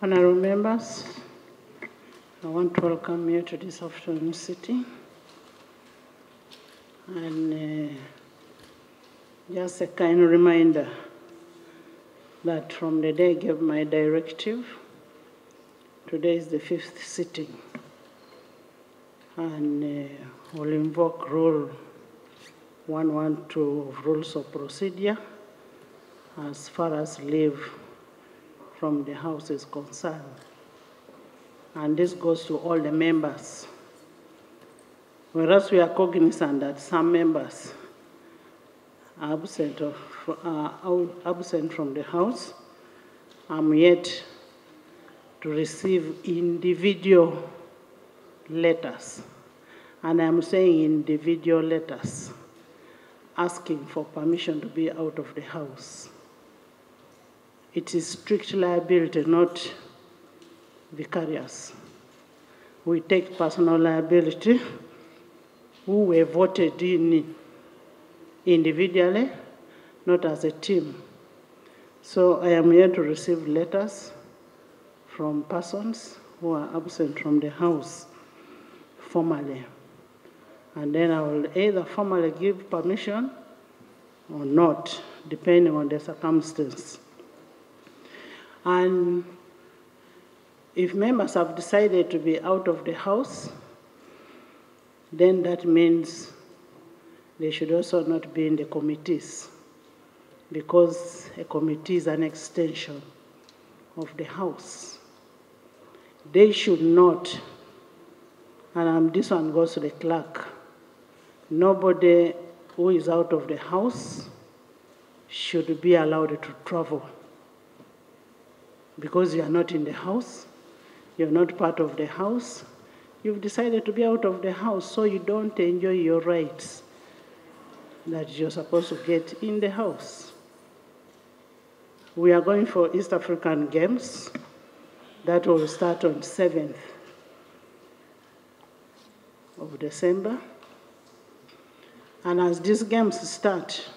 Honorable members, I want to welcome you to this afternoon sitting. And just a kind reminder that from the day I gave my directive, today is the 5th sitting. And we'll invoke Rule 112 of Rules of Procedure as far as leave from the House is concerned. And this goes to all the members. Whereas we are cognizant that some members are absent from the House, I'm yet to receive individual letters. And I'm saying individual letters asking for permission to be out of the House. It is strict liability, not vicarious. We take personal liability who were voted in individually, not as a team. So I am here to receive letters from persons who are absent from the House formally. And then I will either formally give permission or not, depending on the circumstance. And if members have decided to be out of the House, then that means they should also not be in the committees, because a committee is an extension of the House. They should not, and this one goes to the clerk, nobody who is out of the House should be allowed to travel. Because you are not in the House, you're not part of the House, you've decided to be out of the House, so you don't enjoy your rights that you're supposed to get in the House. We are going for East African Games. That will start on 7th of December. And as these games start,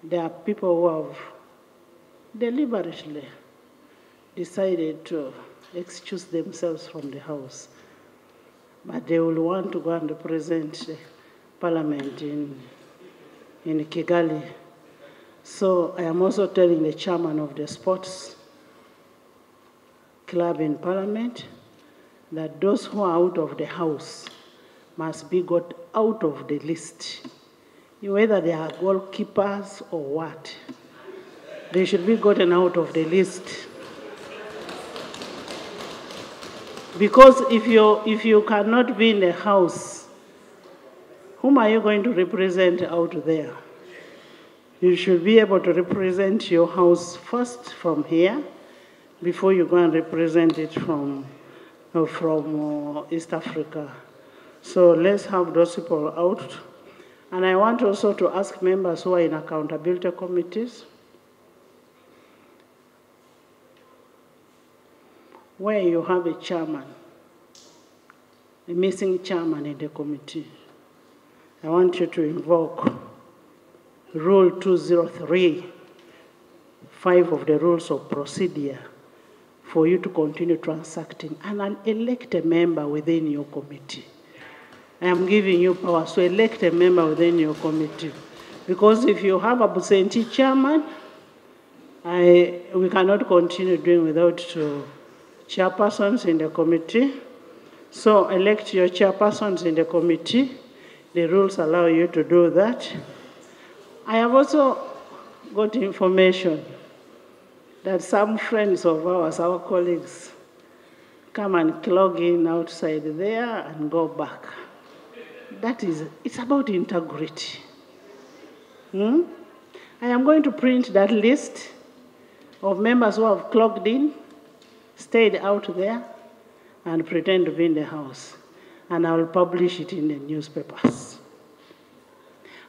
there are people who have deliberately decided to excuse themselves from the House. But they will want to go and represent the Parliament in Kigali. So I am also telling the chairman of the sports club in Parliament that those who are out of the House must be got out of the list. Whether they are goalkeepers or what, they should be gotten out of the list. Because if you cannot be in the House, whom are you going to represent out there? You should be able to represent your House first from here before you go and represent it from East Africa. So let's have those people out. And I want also to ask members who are in accountability committees, where you have a chairman, a missing chairman in the committee, I want you to invoke Rule 203, 5 of the Rules of Procedure, for you to continue transacting and elect a member within your committee. I am giving you powers to elect a member within your committee. Because if you have a absentee chairman, we cannot continue doing without chairpersons in the committee. So elect your chairpersons in the committee. The rules allow you to do that. I have also got information that some friends of ours, our colleagues, come and clog in outside there and go back. It's about integrity. I am going to print that list of members who have clogged in, stayed out there, and pretend to be in the House. And I will publish it in the newspapers.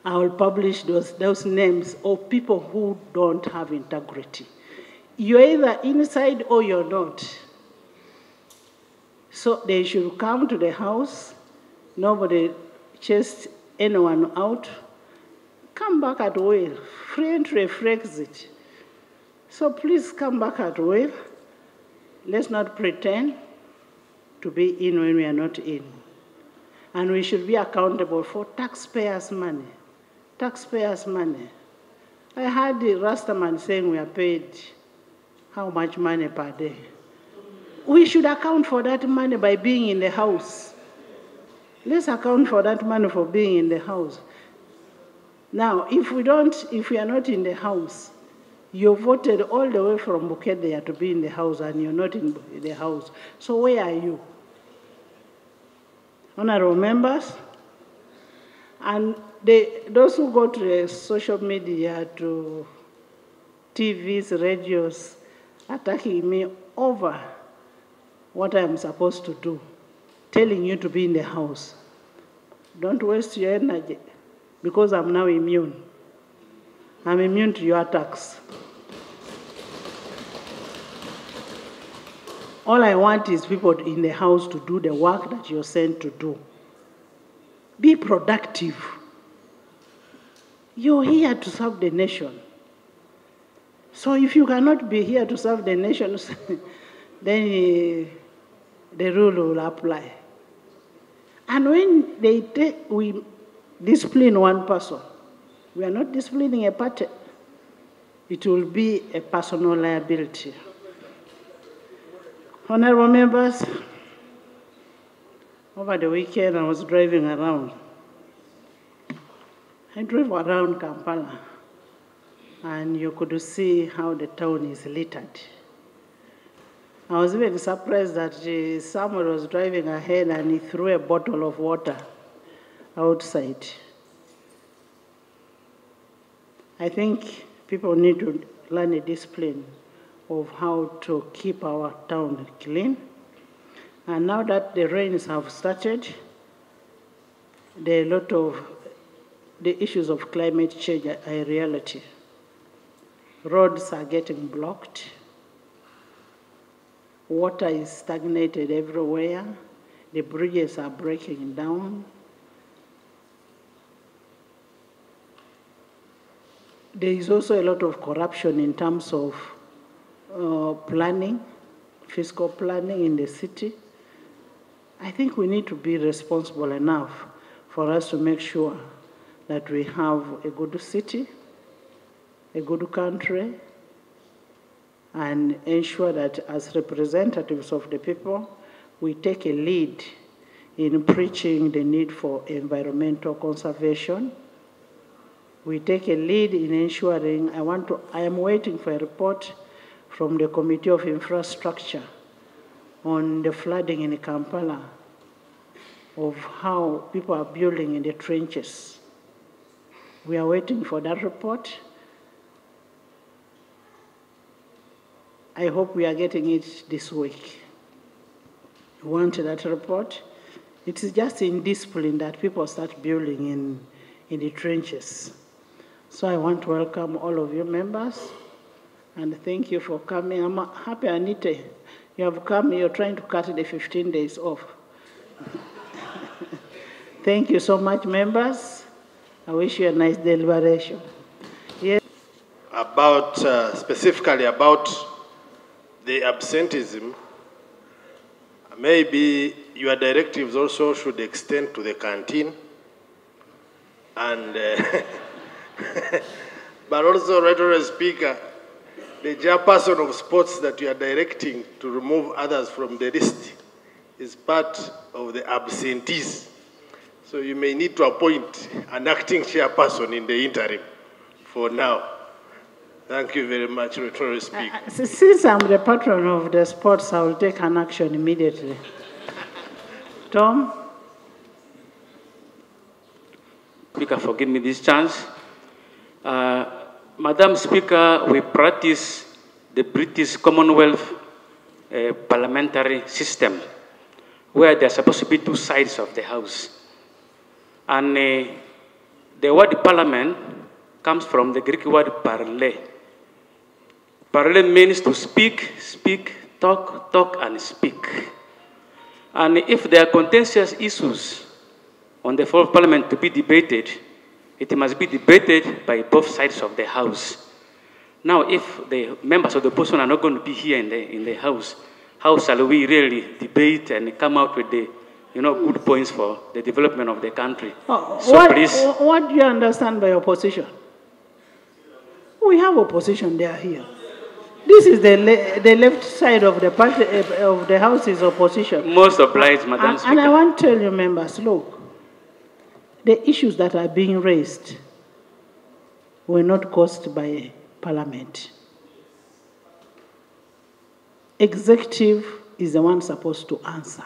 I will publish those names of people who don't have integrity. You're either inside or you're not. So they should come to the House. Nobody chased anyone out. Come back at will. Free entry, free exit. So please come back at will let's not pretend to be in when we are not in. And we should be accountable for taxpayers' money. Taxpayers' money. I heard the Rastaman saying we are paid how much money per day. We should account for that money by being in the house. Let's account for that money for being in the house. Now, if we are not in the house, you voted all the way from Bukedea to be in the house and you're not in the house. So where are you? Honorable members, and those who go to the social media, to TVs, radios, attacking me over what I am supposed to do, telling you to be in the house. Don't waste your energy, because I'm now immune. I'm immune to your attacks. All I want is people in the house to do the work that you're sent to do. Be productive. You're here to serve the nation. So if you cannot be here to serve the nation, then the rule will apply. And when we discipline one person, we are not disciplining a party. It will be a personal liability. Honorable members, over the weekend I was driving around. I drove around Kampala, and you could see how the town is littered. I was even surprised that someone was driving ahead and he threw a bottle of water outside. I think people need to learn a discipline of how to keep our town clean. And now that the rains have started, a lot of the issues of climate change are a reality. Roads are getting blocked. Water is stagnated everywhere. The bridges are breaking down. There is also a lot of corruption in terms of planning, fiscal planning in the city. I think we need to be responsible enough for us to make sure that we have a good city, a good country, and ensure that as representatives of the people, we take a lead in preaching the need for environmental conservation. We take a lead in ensuring, I am waiting for a report from the Committee of Infrastructure on the flooding in Kampala, of how people are building in the trenches. We are waiting for that report. I hope we are getting it this week. We want that report. It is just in discipline that people start building in the trenches. So I want to welcome all of you members, and thank you for coming. I'm happy, Anita, you have come. You're trying to cut the 15 days off. Thank you so much, members. I wish you a nice deliberation. Yes. Specifically about the absenteeism, maybe your directives also should extend to the canteen, and but also, Right Honourable Speaker, the chairperson of sports that you are directing to remove others from the list is part of the absentees. So you may need to appoint an acting chairperson in the interim for now. Thank you very much, Right Honourable Speaker. Since I'm the patron of the sports, I will take an action immediately. Tom? Speaker, forgive me this chance. Madam Speaker, we practice the British Commonwealth parliamentary system, where there are supposed to be two sides of the House. And the word parliament comes from the Greek word parle. Parle means to speak, speak, talk, talk, and speak. And if there are contentious issues on the floor of Parliament to be debated, it must be debated by both sides of the House. Now, if the members of the opposition are not going to be here in the House, how shall we really debate and come out with the good points for the development of the country. So please. What do you understand by opposition? We have opposition, they are here. This is the left side of the party of the house is opposition. Most obliged, Madam Speaker. And I want to tell you, members, look, the issues that are being raised were not caused by Parliament. Executive is the one supposed to answer.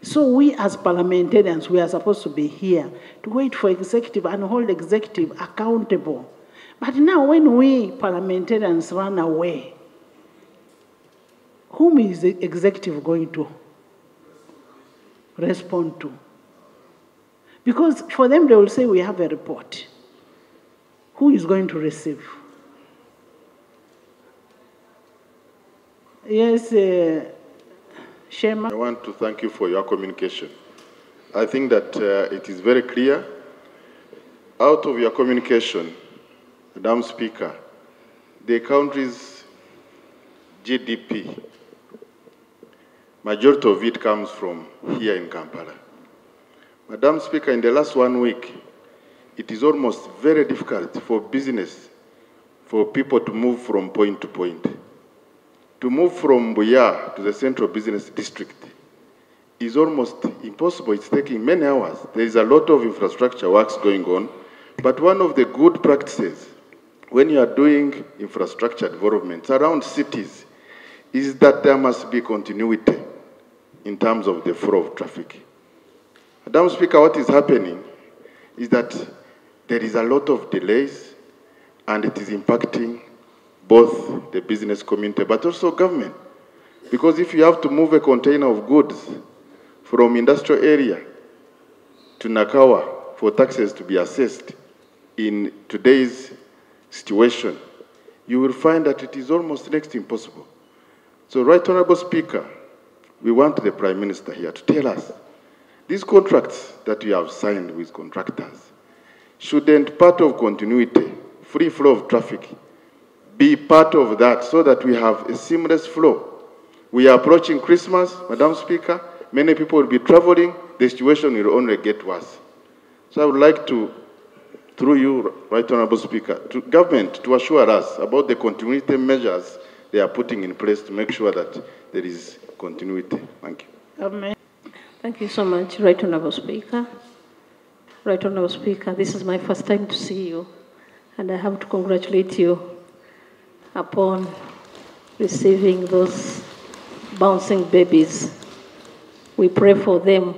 So we as parliamentarians, we are supposed to be here to wait for executive and hold executive accountable. But now when we parliamentarians run away, whom is the executive going to respond to? Because for them, they will say, we have a report. Who is going to receive? Yes, Shema. I want to thank you for your communication. I think that it is very clear. Out of your communication, Madam Speaker, the country's GDP, majority of it comes from here in Kampala. Madam Speaker, in the last 1 week, it is almost very difficult for business, for people to move from point to point. To move from Buya to the central business district is almost impossible. It's taking many hours. There is a lot of infrastructure works going on. But one of the good practices when you are doing infrastructure developments around cities is that there must be continuity in terms of the flow of traffic. Madam Speaker, what is happening is that there is a lot of delays and it is impacting both the business community but also government. Because if you have to move a container of goods from industrial area to Nakawa for taxes to be assessed in today's situation, you will find that it is almost next to impossible. So, Right Honorable Speaker, we want the Prime Minister here to tell us, these contracts that we have signed with contractors, shouldn't part of continuity, free flow of traffic, be part of that so that we have a seamless flow? We are approaching Christmas, Madam Speaker. Many people will be traveling. The situation will only get worse. So I would like to, through you, Right Honorable Speaker, to government to assure us about the continuity measures they are putting in place to make sure that there is continuity. Thank you. Amen. Thank you so much, Right Honorable Speaker. Right Honorable Speaker, this is my first time to see you, and I have to congratulate you upon receiving those bouncing babies. We pray for them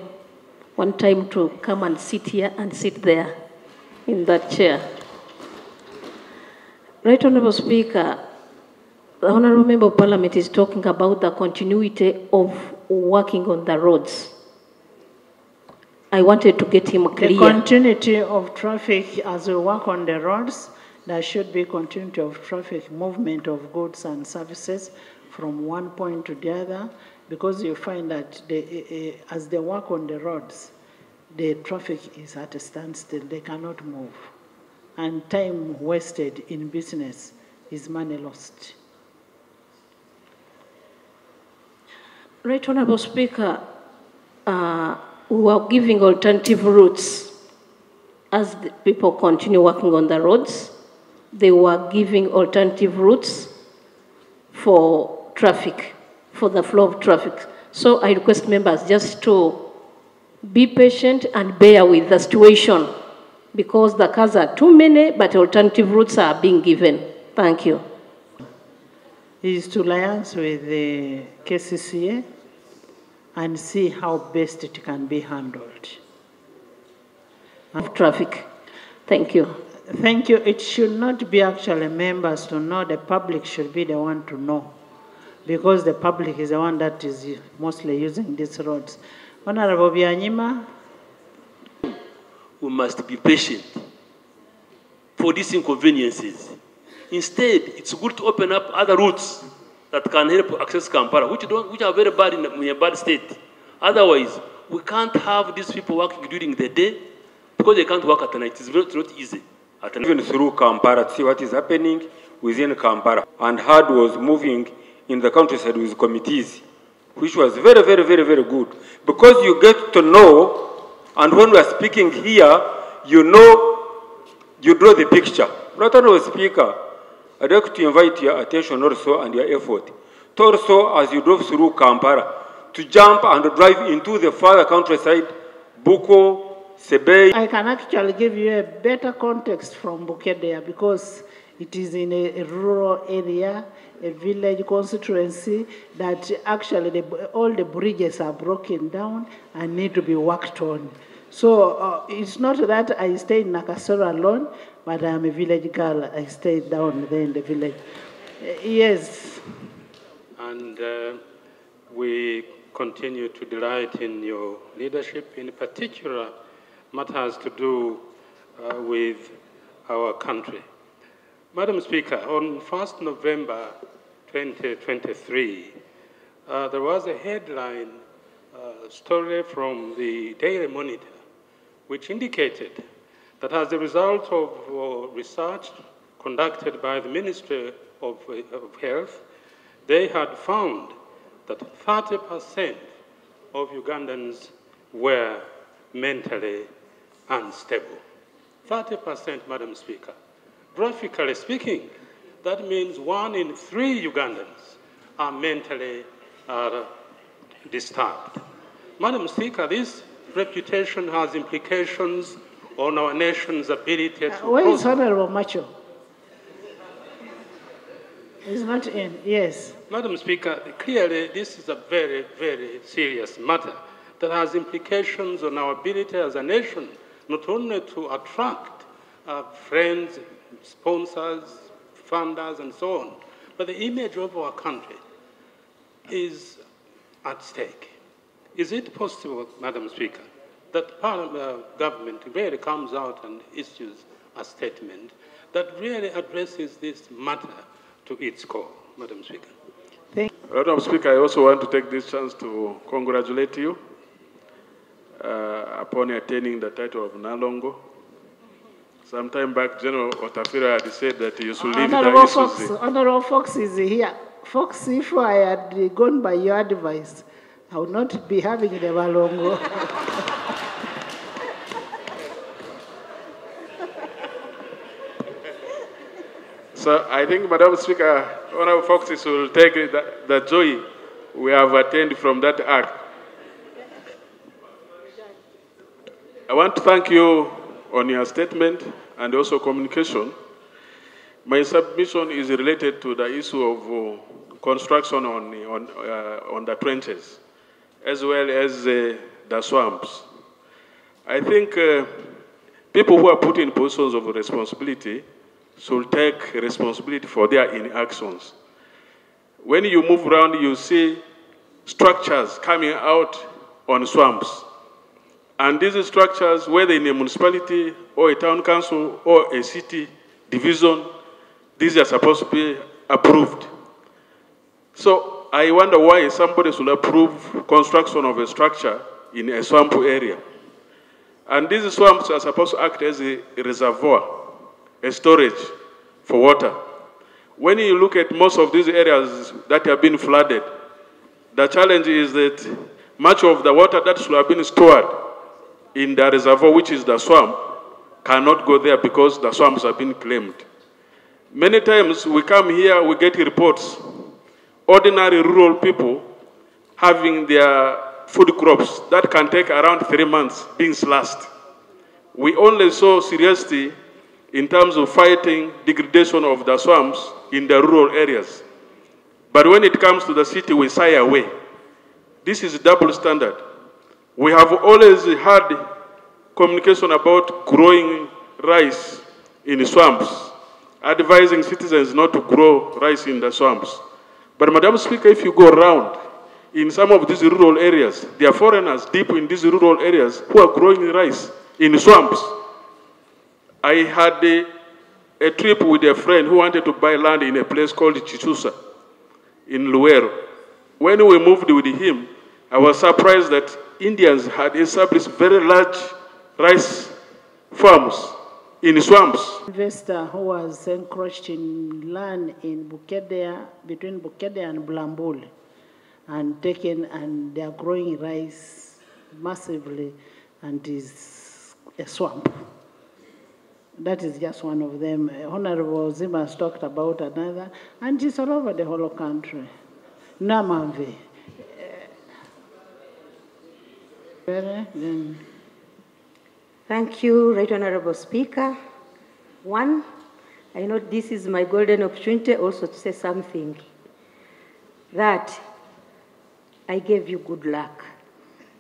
one time to come and sit here and sit there in that chair. Right Honorable Speaker, the Honorable Member of Parliament is talking about the continuity of working on the roads. I wanted to get him clear. The continuity of traffic as we work on the roads, there should be continuity of traffic, movement of goods and services from one point to the other, because you find that as they work on the roads, the traffic is at a standstill. They cannot move. And time wasted in business is money lost. Right Honorable Speaker, we are giving alternative routes as the people continue working on the roads. They were giving alternative routes for traffic, for the flow of traffic. So I request members just to be patient and bear with the situation, because the cars are too many, but alternative routes are being given. Thank you. Is to liaise with the KCCA and see how best it can be handled. Of traffic. Thank you. Thank you. It should not be actually members to know. The public should be the one to know, because the public is the one that is mostly using these roads. Honorable Byanyima. We must be patient for these inconveniences. Instead, it's good to open up other routes that can help access Kampala, which are very bad in a bad state. Otherwise, we can't have these people working during the day because they can't work at night. It's not easy. Even through Kampala to see what is happening within Kampala. And HUD was moving in the countryside with committees which was very, very, very, very good. Because you get to know, and when we are speaking here, you know, you draw the picture. Right Honorable Speaker, I'd like to invite your attention also and your effort to also, as you drove through Kampala, to jump and drive into the further countryside, Buko, Sebei. I can actually give you a better context from Bukedea because it is in a rural area, a village constituency that actually all the bridges are broken down and need to be worked on. So it's not that I stay in Nakasero alone, but I'm a village girl. I stay down there in the village. Yes. And we continue to delight in your leadership, in particular matters to do with our country. Madam Speaker, on 1st November 2023, there was a headline story from the Daily Monitor which indicated that as a result of research conducted by the Ministry of Health, they had found that 30% of Ugandans were mentally unstable. 30%, Madam Speaker. Graphically speaking, that means 1 in 3 Ugandans are mentally disturbed. Madam Speaker, this reputation has implications on our nation's ability to... Where is Honorable Macho? He's not in, yes. Madam Speaker, clearly this is a very, very serious matter that has implications on our ability as a nation, not only to attract friends, sponsors, funders, and so on, but the image of our country is at stake. Is it possible, Madam Speaker, that government really comes out and issues a statement that really addresses this matter to its core, Madam Speaker? Madam Speaker, I also want to take this chance to congratulate you upon attaining the title of Nalongo. Some time back, General Otafira had said that you should leave the issues. Honorable Fox is here. Fox, if I had gone by your advice, I would not be having the Malongo. So I think, Madam Speaker, Honorable Foxes will take the joy we have attained from that act. I want to thank you on your statement and also communication. My submission is related to the issue of construction on the trenches, as well as the swamps. I think people who are put in positions of responsibility should take responsibility for their inactions. When you move around, you see structures coming out on swamps. And these structures, whether in a municipality or a town council or a city division, these are supposed to be approved. So I wonder why somebody should approve construction of a structure in a swamp area. And these swamps are supposed to act as a reservoir, a storage for water. When you look at most of these areas that have been flooded, the challenge is that much of the water that should have been stored in the reservoir, which is the swamp, cannot go there because the swamps have been claimed. Many times we come here, we get reports, ordinary rural people having their food crops that can take around 3 months being slashed. We only saw seriously in terms of fighting degradation of the swamps in the rural areas. But when it comes to the city, we shy away. This is double standard. We have always had communication about growing rice in swamps, advising citizens not to grow rice in the swamps. But Madam Speaker, if you go around in some of these rural areas, there are foreigners deep in these rural areas who are growing rice in swamps. I had a trip with a friend who wanted to buy land in a place called Chichusa in Luero. When we moved with him, I was surprised that Indians had established very large rice farms in swamps. Investor who was encroached in land in Bukedea, between Bukedea and Blambul. and taken, and they are growing rice massively, and is a swamp. That is just one of them. Honorable Zima has talked about another, and it's all over the whole country. Namamvi. Thank you, Right Honorable Speaker. One, I know this is my golden opportunity also to say something, that I gave you good luck.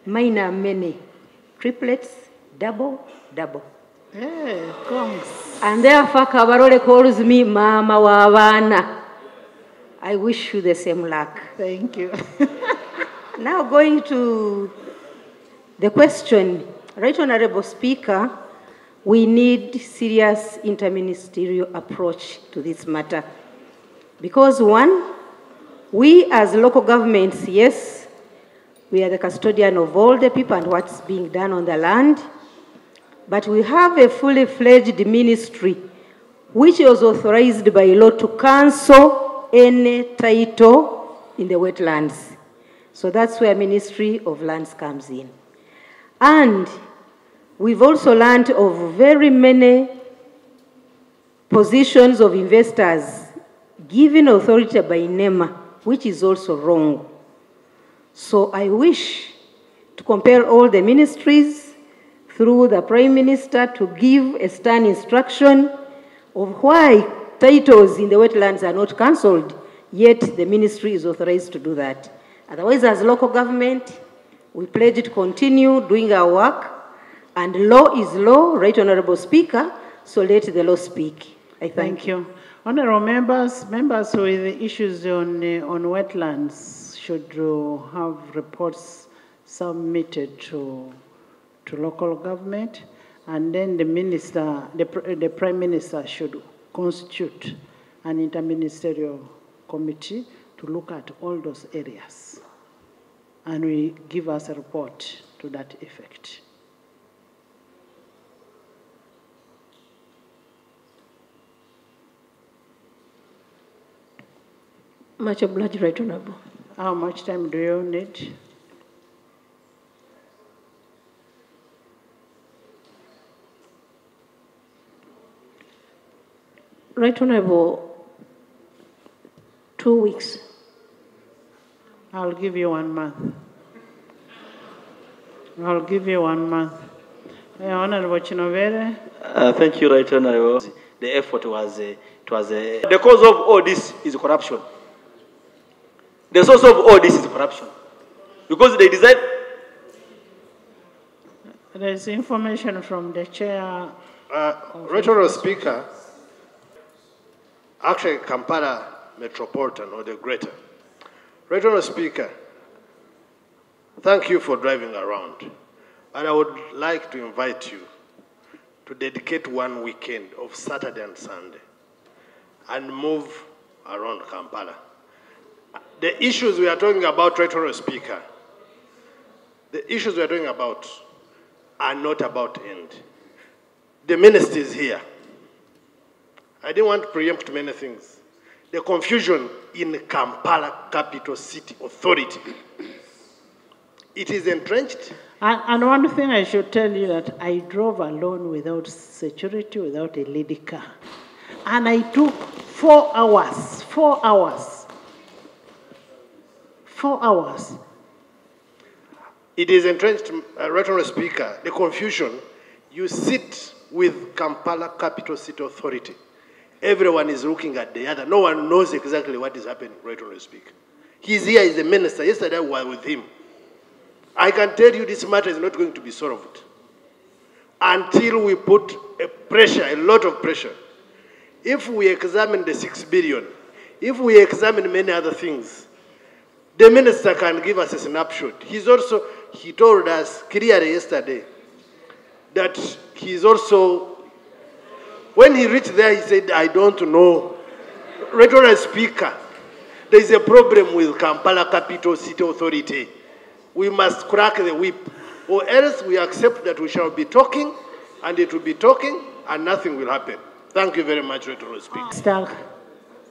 Mine are many, triplets, double, double. Hey, thanks. And therefore, Kabarole calls me Mama Wavana. I wish you the same luck. Thank you. Now going to the question, Right Honorable Speaker, we need serious interministerial approach to this matter. Because one, we as local governments, yes, we are the custodian of all the people and what's being done on the land, but we have a fully fledged ministry which was authorized by law to cancel any title in the wetlands. So that's where Ministry of Lands comes in. And we've also learned of very many positions of investors given authority by NEMA, which is also wrong. So I wish to compel all the ministries through the Prime Minister to give a stern instruction of why titles in the wetlands are not cancelled, yet the ministry is authorized to do that. Otherwise, as local government, we pledge to continue doing our work, and law is law, Right Honorable Speaker, so let the law speak. I thank you. Honorable members with issues on wetlands should have reports submitted to local government, and then the minister, the Prime Minister should constitute an interministerial committee to look at all those areas, and we give us a report to that effect. Much obliged, Right Honorable. How much time do you need? Right Honorable, 2 weeks. I'll give you 1 month. I'll give you 1 month. Honorable Chinovere. Thank you, Right Honorable. The effort was, the cause of all this is corruption. The source of all this is corruption. Because they decide. There's information from the chair. Right Honorable Speaker, actually Kampala Metropolitan or the Greater. Right Honorable Speaker, thank you for driving around. And I would like to invite you to dedicate one weekend of Saturday and Sunday and move around Kampala. The issues we are talking about, Right Honorable Speaker, the issues we are talking about are not about end. The minister is here. I didn't want to preempt many things. The confusion in Kampala Capital City Authority. It is entrenched. And one thing I should tell you that I drove alone without security, without a lady car. And I took 4 hours, 4 hours. 4 hours. It is entrenched, Right Honorable Speaker, the confusion. You sit with Kampala Capital City Authority. Everyone is looking at the other. No one knows exactly what is happening, Right Honorable Speaker. He's here, he's the minister. Yesterday I was with him. I can tell you this matter is not going to be solved until we put a lot of pressure. If we examine the 6 billion, if we examine many other things, the minister can give us a snapshot. He told us clearly yesterday that he's also, when he reached there, he said, I don't know. Right Honorable Speaker, there is a problem with Kampala Capital City Authority. We must crack the whip, or else we accept that we shall be talking, and it will be talking, and nothing will happen. Thank you very much, Right Honorable Speaker.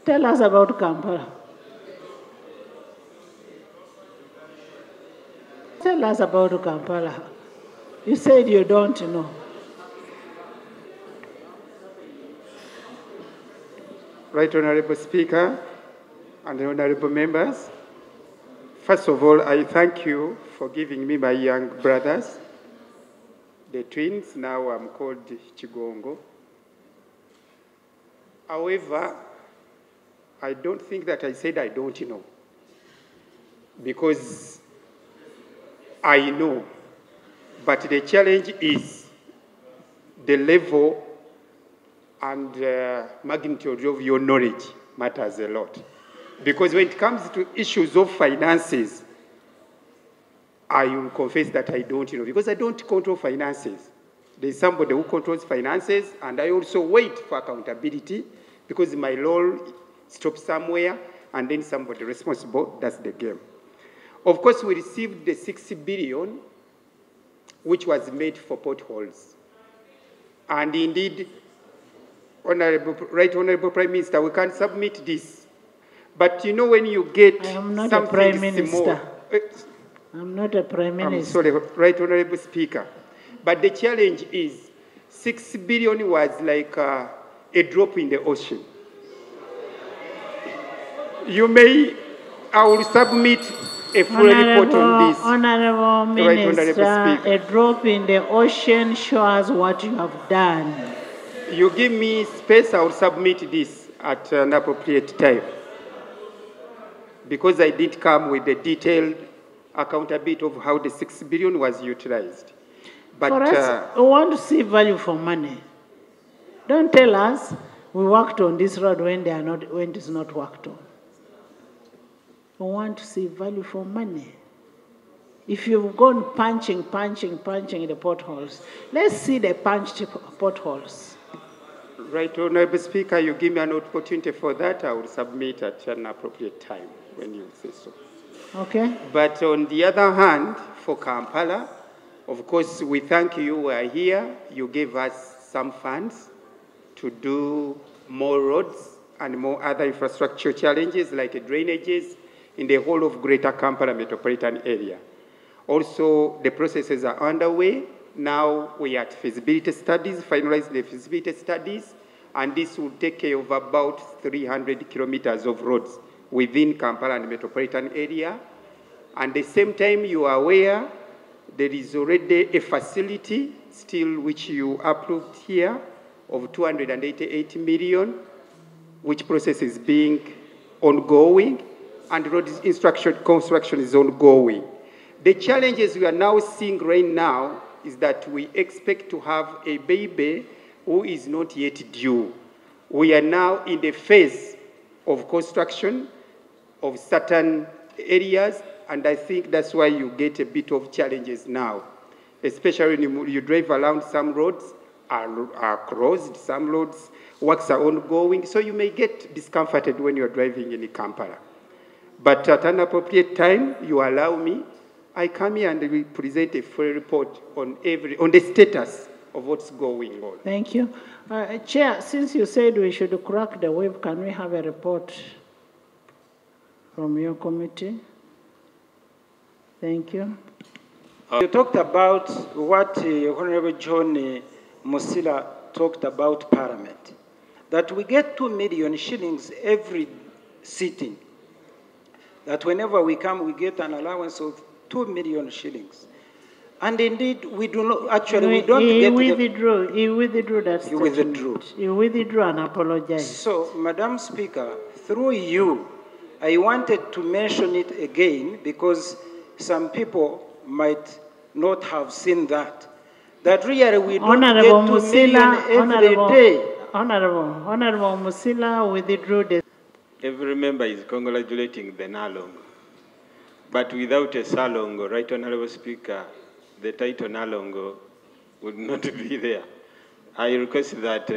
Tell us about Kampala. Tell us about Kampala. You said you don't know. Right Honorable Speaker and honorable members, first of all, I thank you for giving me my young brothers, the twins. Now I'm called Chigongo. However, I don't think that I said I don't know, because I know, but the challenge is the level and magnitude of your knowledge matters a lot. Because when it comes to issues of finances, I will confess that I don't know, because I don't control finances. There's somebody who controls finances, and I also wait for accountability, because my role stops somewhere, and then somebody responsible does the game. Of course, we received the 6 billion, which was made for potholes. And indeed, Right Honorable Prime Minister, we can submit this. But you know, when you get I am not something a Prime Minister. small, I'm not a Prime Minister. I'm sorry, Right Honorable Speaker. But the challenge is 6 billion was like a drop in the ocean. I will submit a full report on this. Honorable Minister, Right, a drop in the ocean shows what you have done. You give me space, I will submit this at an appropriate time. Because I did come with the detailed accountability of how the 6 billion was utilized. But for us, we want to see value for money. Don't tell us we worked on this road when it is not worked on. We want to see value for money. If you've gone punching the potholes, let's see the punched potholes. Right, Honorable Speaker, you give me an opportunity for that, I will submit at an appropriate time when you say so. Okay. But on the other hand, for Kampala, of course, we thank you are here. You gave us some funds to do more roads and more other infrastructure challenges like drainages in the whole of Greater Kampala metropolitan area. Also, the processes are underway. Now we are at feasibility studies, finalizing the feasibility studies, and this will take care of about 300 kilometers of roads within Kampala and metropolitan area. And at the same time, you are aware there is already a facility still which you approved here of 288 million, which process is being ongoing, and road construction is ongoing. The challenges we are now seeing right now is that we expect to have a baby who is not yet due. We are now in the phase of construction of certain areas, and I think that's why you get a bit of challenges now, especially when you drive around. Some roads are closed, some roads works are ongoing, so you may get discomforted when you're driving in Kampala. But at an appropriate time, you allow me, I come here and we present a full report on the status of what's going on. Thank you. Chair, since you said we should crack the whip, can we have a report from your committee? Thank you. You talked about what Honorable John Musila talked about Parliament, that we get 2 million shillings every sitting, that whenever we come, we get an allowance of 2 million shillings. And indeed, we do not, actually, we don't get He withdrew that statement. He withdrew and apologized. So, Madam Speaker, through you, I wanted to mention it again because some people might not have seen that. That really we don't Honorable get 2 million every day. Honorable Musila withdrew the... Every member is congratulating the Nalongo. But without a Salongo, Right Honorable Speaker, the title Nalongo would not be there. I request that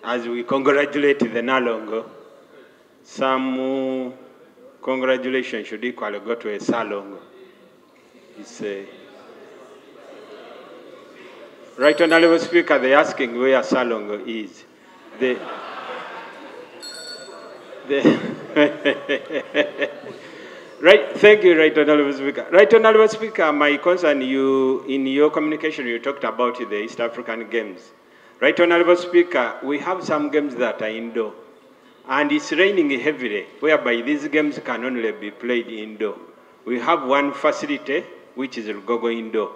as we congratulate the Nalongo, some congratulations should equally go to a Salongo. It's Right Honorable Speaker, they're asking where Salongo is. Right, thank you, Right Honourable Speaker. Right Honourable Speaker, my concern, in your communication, you talked about the East African Games. Right Honourable Speaker, we have some games that are indoor, and it's raining heavily, whereby these games can only be played indoor. We have one facility, which is Lugogo Indoor.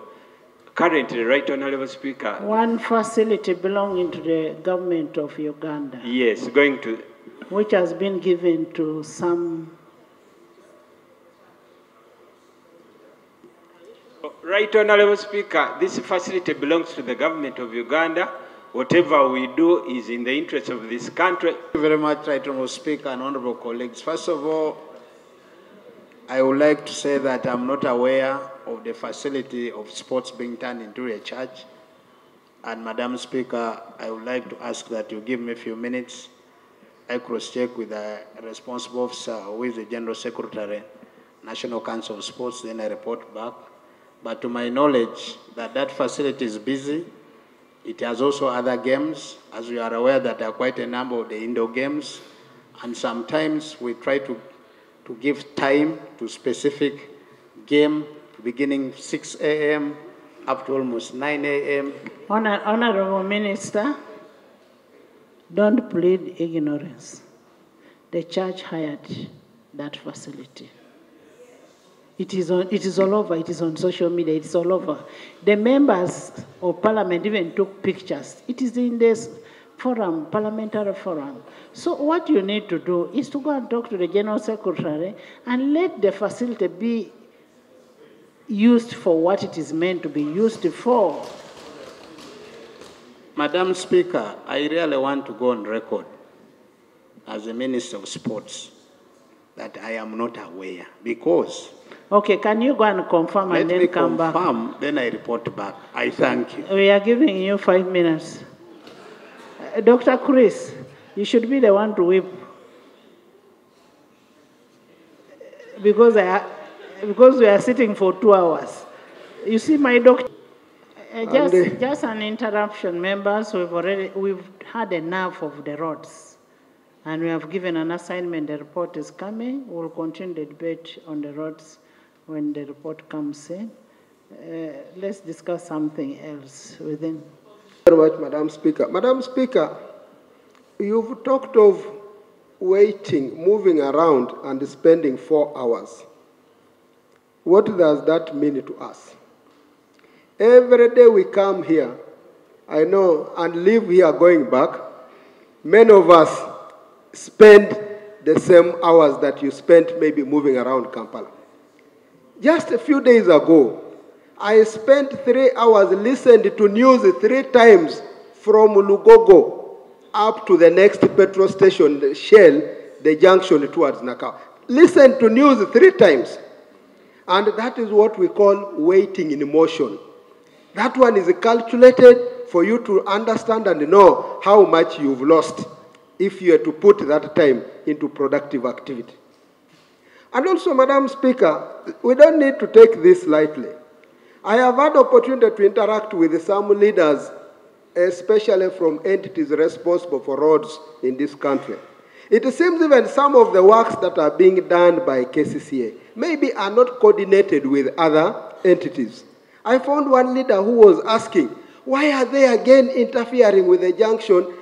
Currently, Right Honourable Speaker. One facility belonging to the government of Uganda. Yes, going to. Which has been given to some. Right Honourable Speaker, this facility belongs to the government of Uganda. Whatever we do is in the interest of this country. Thank you very much, Right Honourable Speaker and honourable colleagues. First of all, I would like to say that I'm not aware of the facility of sports being turned into a church. And Madam Speaker, I would like to ask that you give me a few minutes. I cross-check with the responsible officer, who is the General Secretary, National Council of Sports, then I report back. But to my knowledge, that facility is busy. It has also other games. As you are aware, that there are quite a number of the indoor games. And sometimes we try to give time to specific game, beginning 6 a.m. up to almost 9 a.m. Honourable Minister, don't plead ignorance. The church hired that facility. It is all over. It is on social media. It is all over. The members of parliament even took pictures. It is in this forum, parliamentary forum. So what you need to do is to go and talk to the General Secretary and let the facility be used for what it is meant to be used for. Madam Speaker, I really want to go on record as the Minister of Sports that I am not aware, because... Okay, can you go and confirm and then come back? Let me confirm, then I report back. I thank you. We are giving you 5 minutes. Dr. Chris, you should be the one to whip. Because we are sitting for 2 hours. You see, my doctor... just an interruption, members. We've had enough of the roads. And we have given an assignment. The report is coming. We'll continue the debate on the roads when the report comes in. Let's discuss something else within. Thank you very much, Madam Speaker. Madam Speaker, you've talked of waiting, moving around, and spending 4 hours. What does that mean to us? Every day we come here, I know, and live here going back, many of us spend the same hours that you spent maybe moving around Kampala. Just a few days ago, I spent 3 hours listening to news 3 times from Lugogo up to the next petrol station, the Shell, the junction towards Nakao. Listen to news 3 times. And that is what we call waiting in motion. That one is calculated for you to understand and know how much you've lost if you are to put that time into productive activity. And also, Madam Speaker, we don't need to take this lightly. I have had opportunity to interact with some leaders, especially from entities responsible for roads in this country. It seems even some of the works that are being done by KCCA maybe are not coordinated with other entities. I found one leader who was asking, why are they again interfering with the junction